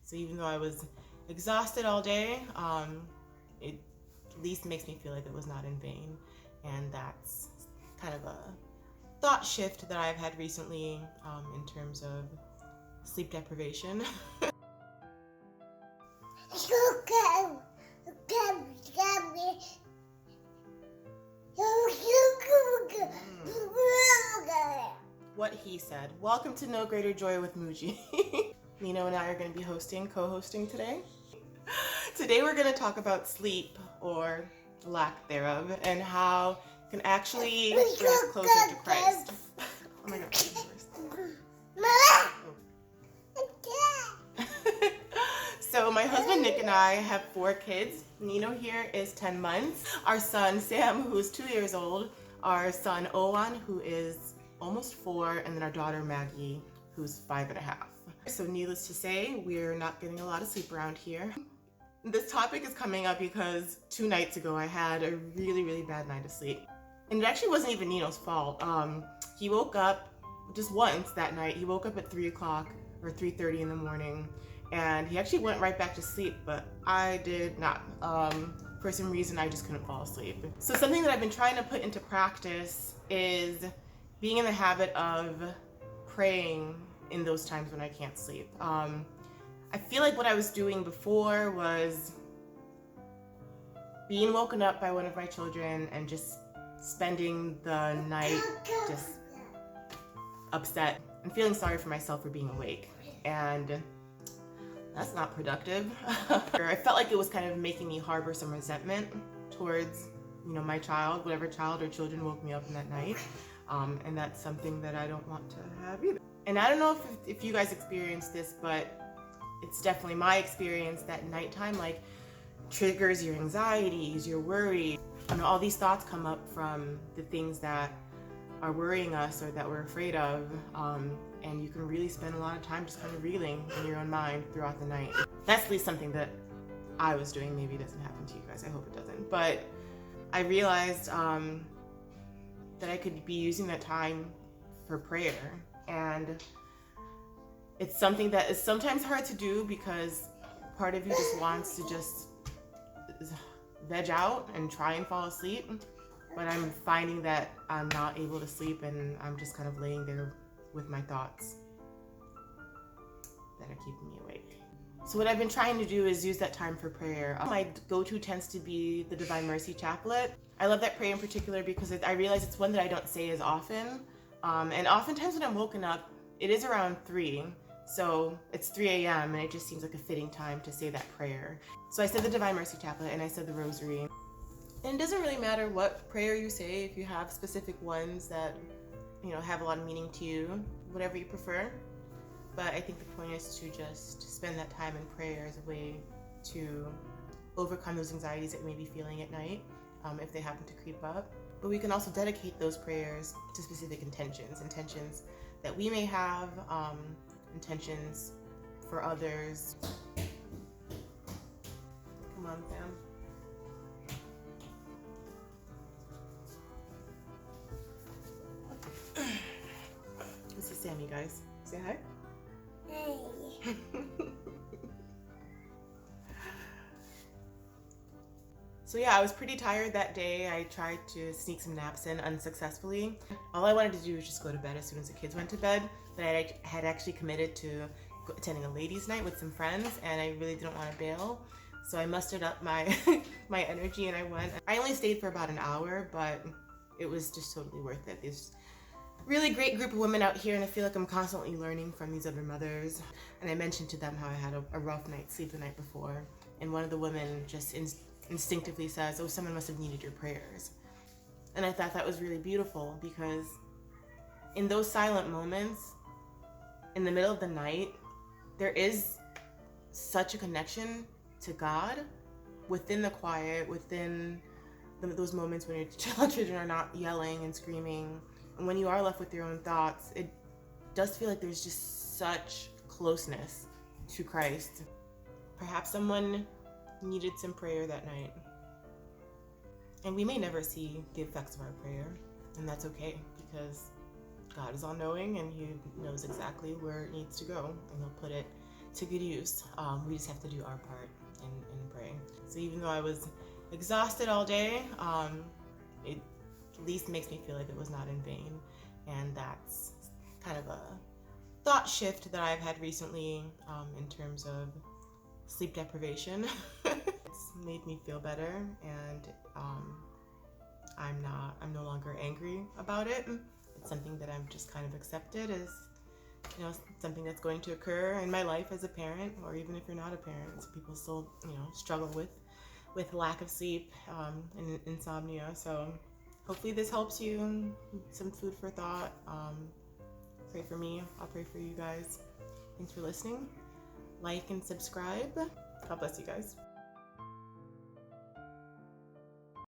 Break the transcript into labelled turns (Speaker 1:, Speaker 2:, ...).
Speaker 1: So even though I was exhausted all day, it at least makes me feel like it was not in vain. And that's kind of a thought shift that I've had recently in terms of sleep deprivation. What he said. Welcome to No Greater Joy with Muji. Nino and I are going to be co-hosting today. Today we're going to talk about sleep, or lack thereof, and how it can actually bring us closer to Christ. Oh my God. So my husband Nick and I have 4 kids. Nino here is 10 months. Our son Sam, who's 2 years old. Our son Owen, who is almost 4, and then our daughter Maggie, who's 5.5. So needless to say, we're not getting a lot of sleep around here. This topic is coming up because 2 nights ago I had a really bad night of sleep. And it actually wasn't even Nino's fault. He woke up just once that night. He woke up at 3 o'clock or 3:30 in the morning, and he actually went right back to sleep, but I did not. For some reason, I just couldn't fall asleep. So something that I've been trying to put into practice is being in the habit of praying in those times when I can't sleep. I feel like what I was doing before was being woken up by one of my children and just spending the night just upset and feeling sorry for myself for being awake. And that's not productive. I felt like it was kind of making me harbor some resentment towards, my child, whatever child or children woke me up in that night. And that's something that I don't want to have either. And I don't know if you guys experience this, but it's definitely my experience that nighttime triggers your anxieties, your worry. All these thoughts come up from the things that are worrying us or that we're afraid of. And you can really spend a lot of time just kind of reeling in your own mind throughout the night. That's at least something that I was doing. Maybe it doesn't happen to you guys. I hope it doesn't. But I realized that I could be using that time for prayer. And it's something that is sometimes hard to do because part of you just wants to just veg out and try and fall asleep. But I'm finding that I'm not able to sleep, and I'm just kind of laying there with my thoughts that are keeping me awake. So what I've been trying to do is use that time for prayer. My go-to tends to be the Divine Mercy Chaplet. I love that prayer in particular because I realize it's one that I don't say as often. And oftentimes when I'm woken up, it is around 3. So it's 3 a.m. and it just seems like a fitting time to say that prayer. So I said the Divine Mercy Chaplet and I said the Rosary. And it doesn't really matter what prayer you say, if you have specific ones that have a lot of meaning to you, whatever you prefer. But I think the point is to just spend that time in prayer as a way to overcome those anxieties that you may be feeling at night, if they happen to creep up. But we can also dedicate those prayers to specific intentions that we may have, intentions for others. Come on, fam. This is Sammy, guys. Say hi. Hey. So yeah, I was pretty tired that day. I tried to sneak some naps in unsuccessfully. All I wanted to do was just go to bed as soon as the kids went to bed, but I had actually committed to attending a ladies' night with some friends, and I really didn't want to bail. So I mustered up my my energy and I went. I only stayed for about an hour, but it was just totally worth it. There's really great group of women out here, and I feel like I'm constantly learning from these other mothers. And I mentioned to them how I had a rough night's sleep the night before, and one of the women just instinctively says, "Oh, someone must have needed your prayers." And I thought that was really beautiful, because in those silent moments, in the middle of the night, there is such a connection to God within the quiet, within those moments when your children are not yelling and screaming. And when you are left with your own thoughts, it does feel like there's just such closeness to Christ. Perhaps someone needed some prayer that night. And we may never see the effects of our prayer, and that's okay, because God is all-knowing and He knows exactly where it needs to go, and He'll put it to good use. We just have to do our part and pray. So even though I was exhausted all day, it at least makes me feel like it was not in vain. And that's kind of a thought shift that I've had recently in terms of sleep deprivation. It's made me feel better, and I'm no longer angry about it. It's something that I've just kind of accepted as, you know, something that's going to occur in my life as a parent, or even if you're not a parent. So people still, you know, struggle with lack of sleep and insomnia. So hopefully this helps you. Some food for thought. Pray for me. I'll pray for you guys. Thanks for listening. Like and subscribe. God bless you guys.